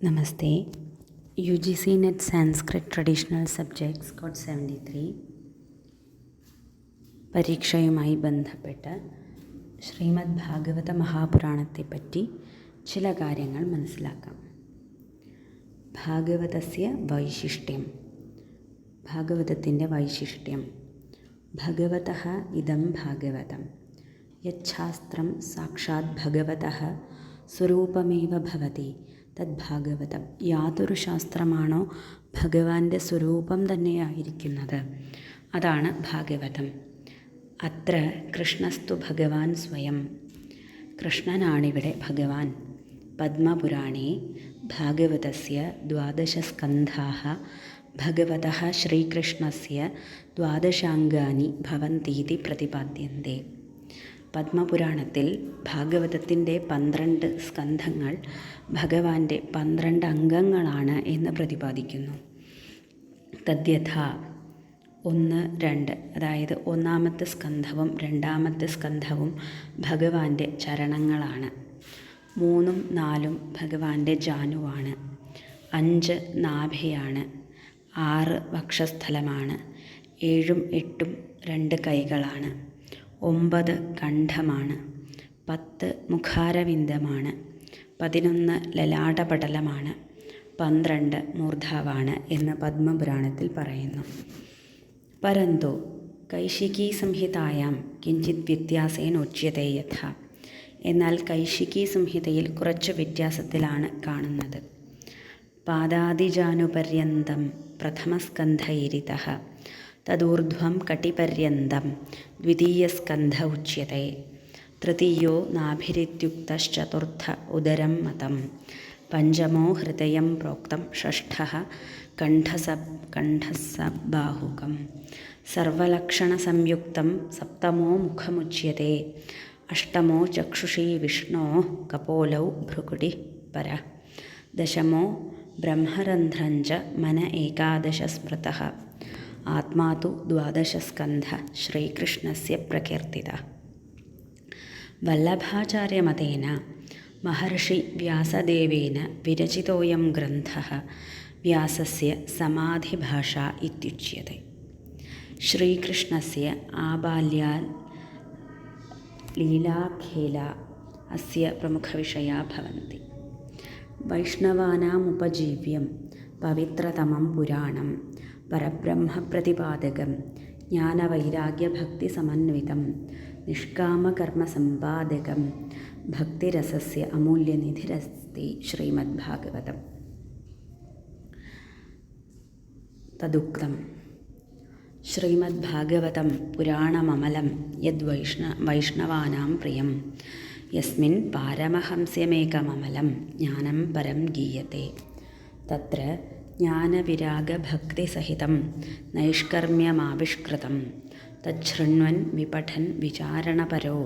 നമസ്തേ. UGC net Sanskrit traditional subjects code 73 പരീക്ഷയുമായി ബന്ധപ്പെട്ട് ശ്രീമദ് ഭാഗവത മഹാപുരാണത്തെപ്പറ്റി ചില കാര്യങ്ങൾ മനസ്സിലാക്കാം. ഭാഗവതസ്യ വൈശിഷ്ട്യം. ഭാഗവതത്തിൻ്റെ വൈശിഷ്ട്യം. ഭഗവതഃ ഇദം ഭാഗവതം യച്ഛാസ്ത്രം സാക്ഷാത് ഭഗവതഃ സ്വരൂപമേവ ഭവതി തദ്ഭാഗവതം. യാതൊരു ശാസ്ത്രമാണോ ഭഗവാന്റെ സ്വരൂപം തന്നെയായിരിക്കുന്നത് അതാണ് ഭാഗവതം. അത്ര കൃഷ്ണസ്തു ഭഗവാൻ സ്വയം. കൃഷ്ണനാണിവിടെ ഭഗവാൻ. പദ്മപുരാണേ ഭാഗവതസ്യ 12 സ്കന്ധാഃ ഭഗവതഃ ശ്രീകൃഷ്ണസ്യ 12 അംഗാനി ഭവന്തീതി പ്രതിപാദ്യന്തെ. പദ്മപുരാണത്തിൽ ഭാഗവതത്തിൻ്റെ 12 സ്കന്ധങ്ങൾ ഭഗവാന്റെ 12 അംഗങ്ങളാണ് എന്ന് പ്രതിപാദിക്കുന്നു. തദ്യഥാ 1, 2, അതായത് 1-ാമത്തെ സ്കന്ധവും 2-ാമത്തെ സ്കന്ധവും ഭഗവാന്റെ ചരണങ്ങളാണ്. 3ഉം 4ഉം ഭഗവാന്റെ ജാനുവാണ്. 5 നാഭിയാണ്. 6 വക്ഷസ്ഥലമാണ്. 7ഉം 8ഉം 2 കൈകളാണ്. 9 കണ്ഠമാണ്. 10 മുഖാരവിന്ദമാണ്. 11 ലലാടപടലമാണ്. 12 മൂർധാവാണ് എന്ന് പദ്മപുരാണത്തിൽ പറയുന്നു. പരന്തു കൈശികീ സംഹിതായാം കിഞ്ചിത് വ്യത്യാസേനോച്യത്തെ യഥ. എന്നാൽ കൈശികീ സംഹിതയിൽ കുറച്ച് വ്യത്യാസത്തിലാണ് കാണുന്നത്. പാദാദിജാനുപര്യന്തം പ്രഥമസ്കന്ധൈരിതഃ തദൂർധ്വം കടിപര്യന്തം ദ്വിതീയസ്കന്ധ ഉച്യത്തെ. തൃതീയോ നാഭിരിത്യുക്തശ്ചതുർത്ഥ ഉദരം മതം. പഞ്ചമോ ഹൃദയം പ്രോക്തം. ഷഷ്ഠഃ കണ്ഠസബാഹുകം. സർവലക്ഷണസംയുക്തം സപ്തമോ മുഖമുച്യത്തെ. അഷ്ടമോ ചക്ഷുഷി വിഷ്ണോഃ കപോലൗ ഭ്രുകുടി പരഃ. ദശമോ ബ്രഹ്മരന്ധ്രഞ്ച മന ഏകാദശ സ്മൃതഃ. ആത്മാ തു 12 സ്കന്ധഃ ശ്രീകൃഷ്ണസ്യ പ്രകീർത്തിതഃ. വല്ലഭാചാര്യമതേന മഹർഷി വ്യാസദേവേന വിരചിതോയം ഗ്രന്ഥഃ വ്യാസസ്യ സമാധിഭാഷാ ഇത്യുച്യത്തെ. ശ്രീകൃഷ്ണസ്യ ആബാല്യാൽ ലീലാഖേലാ അസ്യ പ്രമുഖവിഷയാ ഭവന്തി. വൈഷ്ണവാനാമുപജീവ്യം പവിത്രതമം പുരാണം പരബ്രഹ്മപ്രതിപാദകം ജ്ഞാനവൈരാഗ്യഭക്തിസമന്വിതം നിഷ്കാമകർമ്മസമ്പാദകം ഭക്തിരസസ്യ അമൂല്യനിധിരസ്തി ശ്രീമദ്ഭാഗവതം. തദുക്തം ശ്രീമദ്ഭാഗവതം പുരാണമമലം യദ്വൈഷ്ണവാനാം പ്രിയം യസ്മിൻ പാരമഹംസ്യമേകമമലം ജ്ഞാനം പരം ഗീയത്തെ. തത്ര ജ്ഞാനവിരാഗഭക്തിസഹിതം നൈഷ്കർമ്മ്യമാവിഷ്കൃതം തച്ഛൃണ്വൻ വിപഠൻ വിചാരണപരോ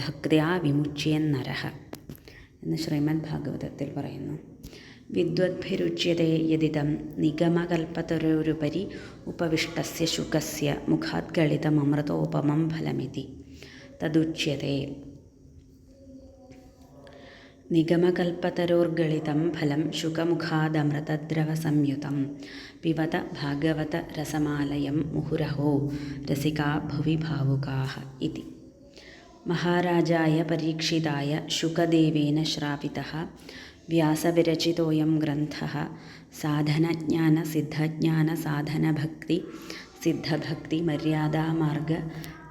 ഭക്ത്യാ വിമുച്യേന്നരഃ എന്ന് ശ്രീമദ് ഭാഗവതത്തിൽ പറയുന്നു. വിദ്വദ്ഭിരുച്യത്തെ യദിദം നിഗമകൽപ്പതരോരുപരി ഉപവിഷ്ടസ്യ ശുകസ്യ മുഖാത് ഗളിതമമൃതോപമം ഫലമിതി തദുച്യത്തെ. നിഗമകൽപ്പതരോർഗളിതം ഫലം ശുകമുഖാദമൃതദ്രവസംയുതം പിബത ഭാഗവത രസമാലയം മുഹുരഹോ രസികാ ഭുവി ഭാവുകാഃ ഇതി. മഹാരാജായ പരീക്ഷിതായ ശുകദേവേന ശ്രാവിതഃ വ്യാസവിരചിതോയം ഗ്രന്ഥഃ സാധനജ്ഞാന സിദ്ധജ്ഞാന സാധനഭക്തി സിദ്ധഭക്തി മര്യാദാമാർഗ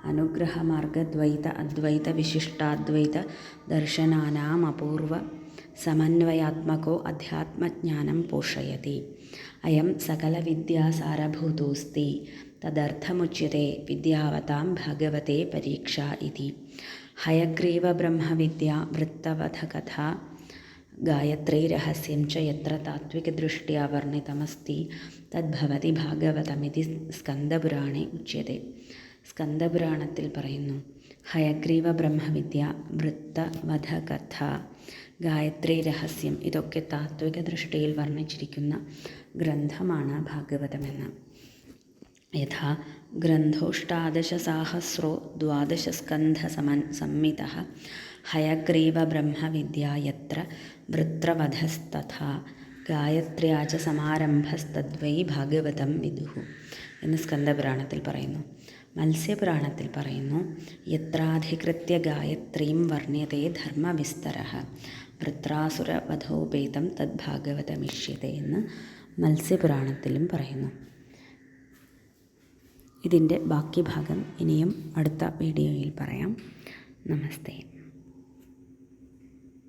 അനുഗ്രഹമാർഗദ്വൈത അദ്വൈത വിശിഷ്ടാദ്വൈത ദർശനാനാം അപൂർവ സമന്വയാത്മകോ അധ്യാത്മജ്ഞാനം പോഷയതി. അയം സകലവിദ്യാസാരഭൂതോസ്തി തദർത്ഥമുച്യത്തെ വിദ്യാവതാം ഭഗവതേ പരീക്ഷാ ഇതി. ഹയഗ്രീവബ്രഹ്മവിദ്യാ വൃത്തവധകഥാ ഗായത്രീരഹസ്യം ച യത്ര താത്വികദൃഷ്ട്യാ വർണ്ണിതമസ്തി തദ്ഭവതി ഭാഗവതമിതി സ്കന്ദപുരാണേ ഉച്യത്തെ. സ്കന്ദപുരാണത്തിൽ പറയുന്നു, ഹയഗ്രീവ ബ്രഹ്മവിദ്യ, വൃത്തവധകഥ, ഗായത്രി രഹസ്യം ഇതൊക്കെ താത്വിക ദൃഷ്ടിയിൽ വർണ്ണിച്ചിരിക്കുന്ന ഗ്രന്ഥമാണ് ഭാഗവതമെന്ന്. യഥാ ഗ്രന്ഥോഷ്ടാദശസാഹസ്രോ 12 സ്കന്ധ സംമിതഃ ഹയഗ്രീവ ബ്രഹ്മവിദ്യ യത്ര വൃത്രവധസ്തഥാ ഗായത്ര്യാച സമാരംഭസ്തദ്വൈ ഭാഗവതം വിദുഹു എന്ന് സ്കന്ദപുരാണത്തിൽ പറയുന്നു. മത്സ്യപുരാണത്തിൽ പറയുന്നു, യത്രാധികൃത്യ ഗായത്രീം വർണ്ണ്യതേ ധർമ്മവിസ്തരഃ വൃത്രാസുരവധോപേതം തദ്ഭാഗവതമിഷ്യത്തെ എന്ന് മത്സ്യപുരാണത്തിലും പറയുന്നു. ഇതിൻ്റെ ബാക്കി ഭാഗം ഇനിയും അടുത്ത വീഡിയോയിൽ പറയാം. നമസ്തേ.